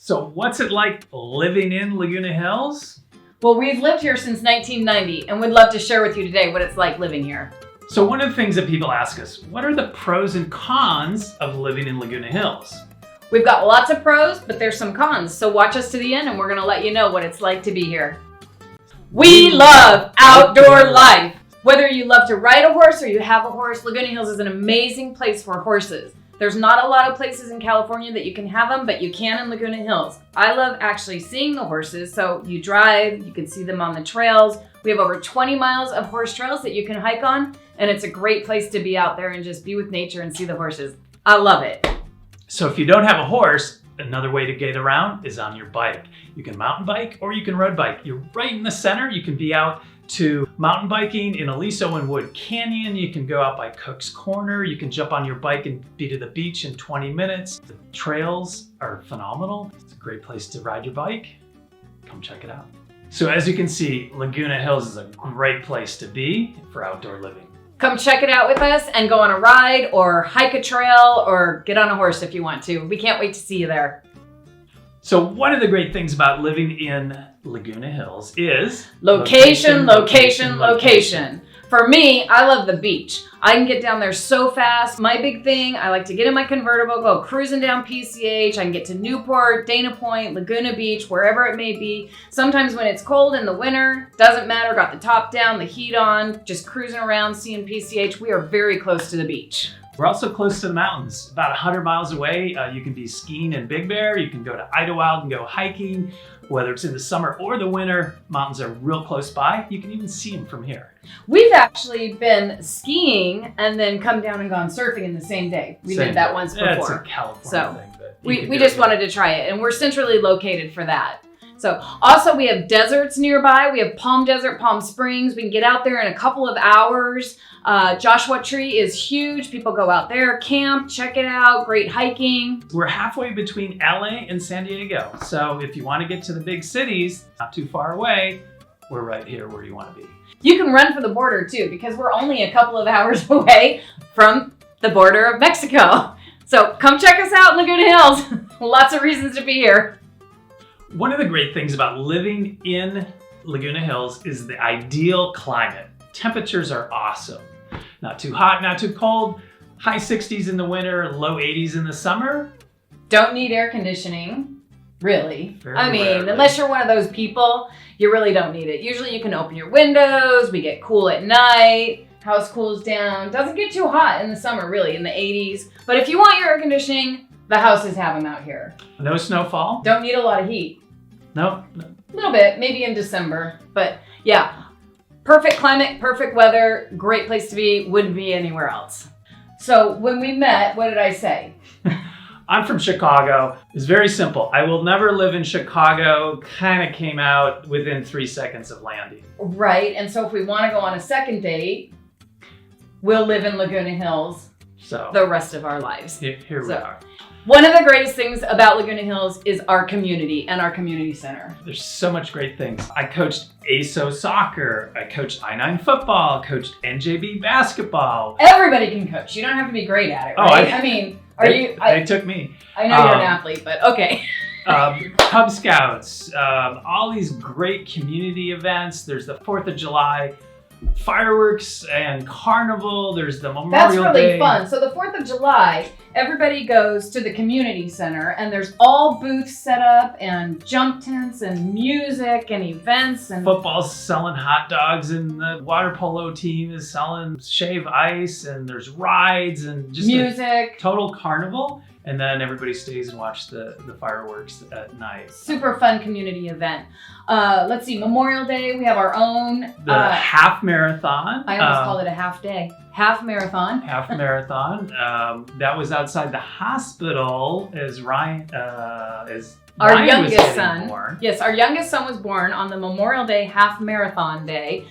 So what's it like living in Laguna Hills? Well, we've lived here since 1990 and would love to share with you today what it's like living here. So one of the things that people ask us, what are the pros and cons of living in Laguna Hills? We've got lots of pros, but there's some cons. So watch us to the end and we're going to let you know what it's like to be here. We love outdoor life. Whether you love to ride a horse or you have a horse, Laguna Hills is an amazing place for horses. There's not a lot of places in California that you can have them, but you can in Laguna Hills. I love actually seeing the horses. So you drive, you can see them on the trails. We have over 20 miles of horse trails that you can hike on, and it's a great place to be out there and just be with nature and see the horses. I love it. So if you don't have a horse, another way to get around is on your bike. You can mountain bike or you can road bike. You're right in the center. You can be out to mountain biking in Aliso and Wood Canyon. You can go out by Cook's Corner. You can jump on your bike and be to the beach in 20 minutes. The trails are phenomenal. It's a great place to ride your bike. Come check it out. So as you can see, Laguna Hills is a great place to be for outdoor living. Come check it out with us and go on a ride or hike a trail or get on a horse if you want to. We can't wait to see you there. So one of the great things about living in Laguna Hills is location. For me, I love the beach. I can get down there so fast. My big thing, I like to get in my convertible, go cruising down PCH. I can get to Newport, Dana Point, Laguna Beach, wherever it may be. Sometimes when it's cold in the winter, doesn't matter, got the top down, the heat on, just cruising around, seeing PCH. We are very close to the beach. We're also close to the mountains, about 100 miles away. You can be skiing in Big Bear. You can go to Idlewild and go hiking, whether it's in the summer or the winter. Mountains are real close by. You can even see them from here. We've actually been skiing and then come down and gone surfing in the same day. We did that once before. That's a California thing. But we just wanted to try it, and we're centrally located for that. So also we have deserts nearby. We have Palm Desert, Palm Springs. We can get out there in a couple of hours. Joshua Tree is huge. People go out there, camp, check it out, great hiking. We're halfway between LA and San Diego. So if you want to get to the big cities, not too far away, we're right here where you want to be. You can run for the border too, because we're only a couple of hours away from the border of Mexico. So come check us out in Laguna Hills. Lots of reasons to be here. One of the great things about living in Laguna Hills is the ideal climate. Temperatures are awesome. Not too hot, not too cold. High 60s in the winter, low 80s in the summer. Don't need air conditioning, really. Rarely. Unless you're one of those people, you really don't need it. Usually you can open your windows, we get cool at night, house cools down. Doesn't get too hot in the summer, really, in the 80s. But if you want your air conditioning, the houses have them out here. No snowfall? Don't need a lot of heat. No. A little bit, maybe in December. But yeah, perfect climate, perfect weather, great place to be, wouldn't be anywhere else. So when we met, what did I say? I'm from Chicago. It's very simple. I will never live in Chicago. Kind of came out within 3 seconds of landing. Right, and so if we want to go on a second date, we'll live in Laguna Hills the rest of our lives. Here we are. One of the greatest things about Laguna Hills is our community and our community center. There's so much great things. I coached ASO soccer, I coached I-9 football, coached NJB basketball. Everybody can coach. You don't have to be great at it, right? They took me. I know you're an athlete, but okay. Cub Scouts, all these great community events. There's the 4th of July fireworks and carnival. There's the Memorial Day. That's really fun. So the 4th of July, everybody goes to the community center and there's all booths set up and jump tents and music and events and football's selling hot dogs and the water polo team is selling shave ice and there's rides and just music. Total carnival. And then everybody stays and watch the fireworks at night. Super fun community event. Let's see, Memorial Day, we have our own. The half marathon. I almost called it a half day. Half marathon. Half marathon. That was outside the hospital as Ryan our youngest son. Born. Yes, our youngest son was born on the Memorial Day half marathon day.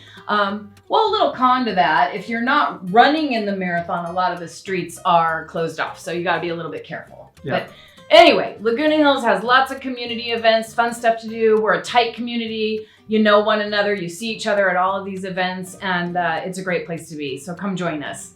Well, a little con to that, if you're not running in the marathon, a lot of the streets are closed off, so you got to be a little bit careful. Yeah. But anyway, Laguna Hills has lots of community events, fun stuff to do. We're a tight community. You know one another. You see each other at all of these events, and it's a great place to be. So come join us.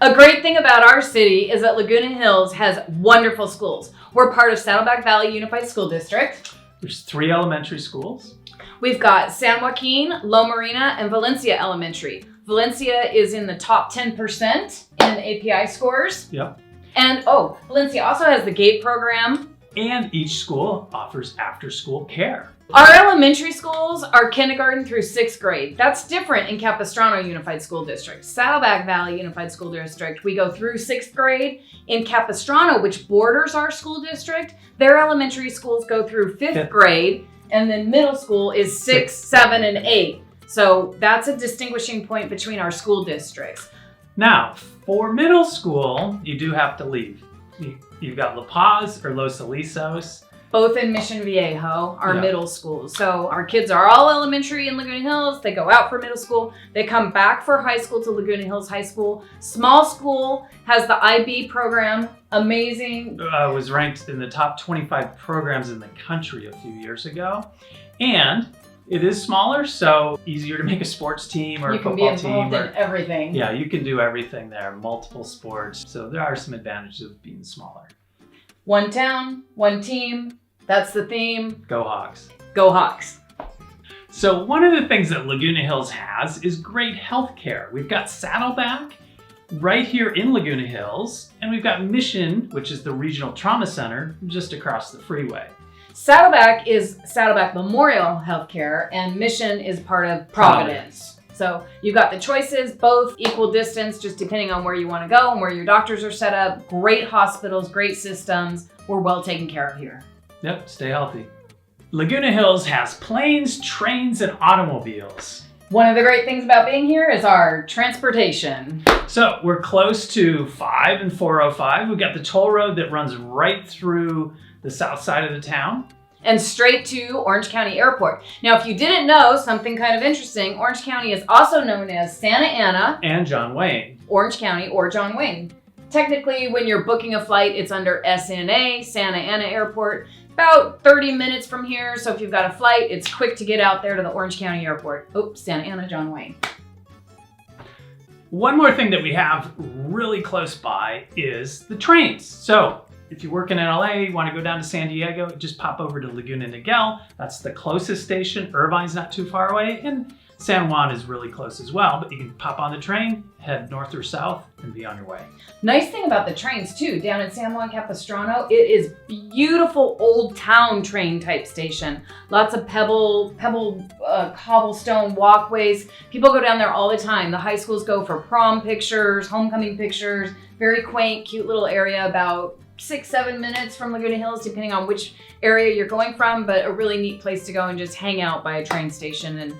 A great thing about our city is that Laguna Hills has wonderful schools. We're part of Saddleback Valley Unified School District. There's 3 elementary schools. We've got San Joaquin, La Marina, and Valencia Elementary. Valencia is in the top 10% in API scores. Yep. And Valencia also has the GATE program. And each school offers after-school care. Our elementary schools are kindergarten through 6th grade. That's different in Capistrano Unified School District. Saddleback Valley Unified School District, we go through 6th grade. In Capistrano, which borders our school district, their elementary schools go through 5th grade, and then middle school is 6, 7, and 8. So that's a distinguishing point between our school districts. Now, for middle school, you do have to leave. You've got La Paz or Los Alisos. Both in Mission Viejo, our Yeah. middle schools. So our kids are all elementary in Laguna Hills. They go out for middle school. They come back for high school to Laguna Hills High School. Small school has the IB program. Amazing. Was ranked in the top 25 programs in the country a few years ago. And it is smaller, so easier to make a sports team or a You can be football team. involved in everything. Yeah, you can do everything there, multiple sports. So there are some advantages of being smaller. One town, one team. That's the theme. Go Hawks. Go Hawks. So one of the things that Laguna Hills has is great health care. We've got Saddleback right here in Laguna Hills, and we've got Mission, which is the regional trauma center, just across the freeway. Saddleback is Saddleback Memorial Healthcare, and Mission is part of Providence. So you've got the choices, both equal distance, just depending on where you want to go and where your doctors are set up. Great hospitals, great systems. We're well taken care of here. Yep, stay healthy. Laguna Hills has planes, trains, and automobiles. One of the great things about being here is our transportation. So we're close to 5 and 405. We've got the toll road that runs right through the south side of the town. And straight to Orange County Airport. Now, if you didn't know, something kind of interesting, Orange County is also known as Santa Ana, And John Wayne. Orange County, or John Wayne. Technically, when you're booking a flight, it's under SNA, Santa Ana Airport, about 30 minutes from here. So if you've got a flight, it's quick to get out there to the Orange County Airport. Oops, Santa Ana, John Wayne. One more thing that we have really close by is the trains. So if you work in LA, you want to go down to San Diego, just pop over to Laguna Niguel. That's the closest station. Irvine's not too far away, and San Juan is really close as well. But you can pop on the train, head north or south, and be on your way. Nice thing about the trains too, down in San Juan Capistrano, it is beautiful old town train type station. Lots of cobblestone walkways. People go down there all the time. The high schools go for prom pictures, homecoming pictures. Very quaint, cute little area, about 6-7 minutes from Laguna Hills, depending on which area you're going from, but a really neat place to go and just hang out by a train station and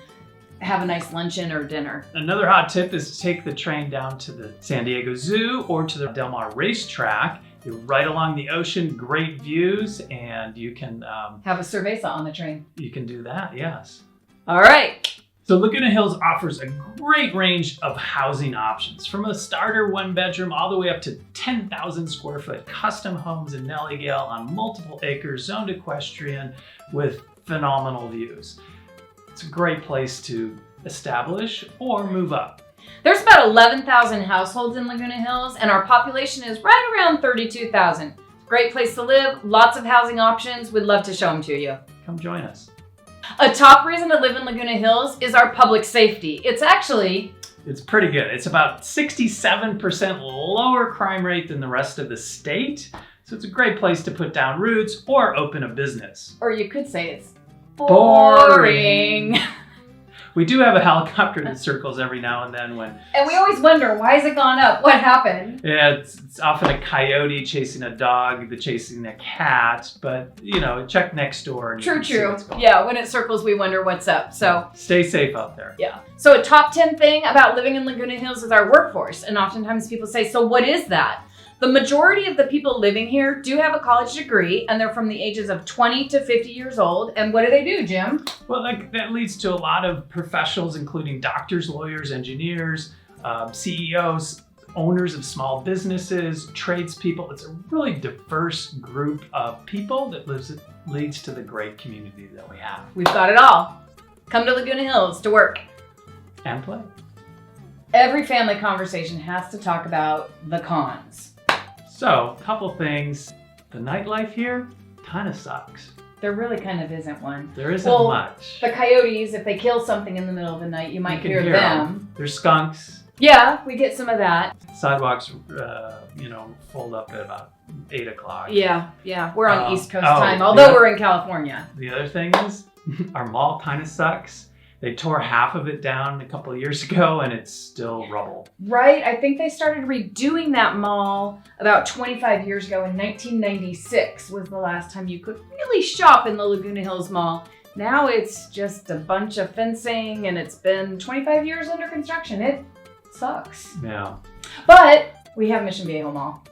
have a nice luncheon or dinner. Another hot tip is to take the train down to the San Diego Zoo or to the Del Mar racetrack. You're right along the ocean, great views, and you can Have a cerveza on the train. you can do that, yes. All right. So Laguna Hills offers a great range of housing options, from a starter 1-bedroom all the way up to 10,000 square foot custom homes in Nellygale on multiple acres, zoned equestrian with phenomenal views. It's a great place to establish or move up. There's about 11,000 households in Laguna Hills, and our population is right around 32,000. Great place to live, lots of housing options. We'd love to show them to you. Come join us. A top reason to live in Laguna Hills is our public safety. It's pretty good. It's about 67% lower crime rate than the rest of the state. So it's a great place to put down roots or open a business. or you could say it's boring. We do have a helicopter that circles every now and then when... And we always wonder, why has it gone up? What happened? Yeah, it's often a coyote chasing a dog, chasing a cat, but, check next door. And you can see what's going on. Yeah, when it circles, we wonder what's up. So, Stay safe out there. yeah. So a top 10 thing about living in Laguna Hills is our workforce. And oftentimes people say, so what is that? The majority of the people living here do have a college degree, and they're from the ages of 20 to 50 years old. And what do, Jim? Well, that leads to a lot of professionals, including doctors, lawyers, engineers, CEOs, owners of small businesses, tradespeople. It's a really diverse group of people that leads to the great community that we have. We've got it all. Come to Laguna Hills to work. And play. Every family conversation has to talk about the cons. So, a couple things. The nightlife here kind of sucks. There really kind of isn't one. There isn't Well, much. The coyotes, if they kill something in the middle of the night, you might can hear them. There's skunks. Yeah, we get some of that. Sidewalks, fold up at about 8 o'clock. Yeah. We're on East Coast time, yeah. although we're in California. The other thing is, our mall kind of sucks. They tore half of it down a couple of years ago, and it's still rubble. Right. I think they started redoing that mall about 25 years ago. In 1996 was the last time you could really shop in the Laguna Hills Mall. Now it's just a bunch of fencing, and it's been 25 years under construction. It sucks. Yeah. But we have Mission Viejo Mall.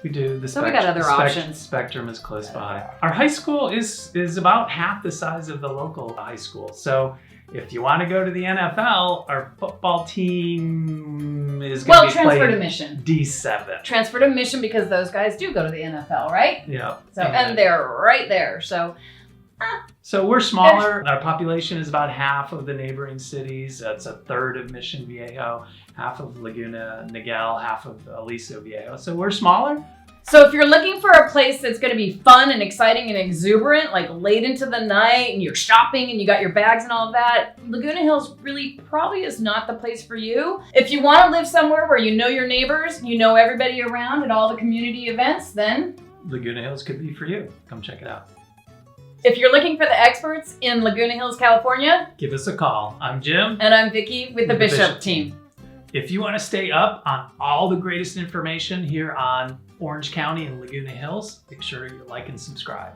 We do. So we got other options. Spectrum is close by. Our high school is about half the size of the local high school. So if you want to go to the NFL, our football team is going to be transfer to playing Mission. D7. Transfer to Mission because those guys do go to the NFL, right? Yeah. So and they're right there. So we're smaller. Our population is about half of the neighboring cities. That's a third of Mission Viejo, half of Laguna Niguel, half of Aliso Viejo. So we're smaller. So if you're looking for a place that's going to be fun and exciting and exuberant, like late into the night and you're shopping and you got your bags and all of that, Laguna Hills really probably is not the place for you. If you want to live somewhere where you know your neighbors, you know everybody around at all the community events, then Laguna Hills could be for you. Come check it out. If you're looking for the experts in Laguna Hills, California, give us a call. I'm Jim. And I'm Vickie with the Bishop team. If you want to stay up on all the greatest information here on Orange County and Laguna Hills, make sure you like and subscribe.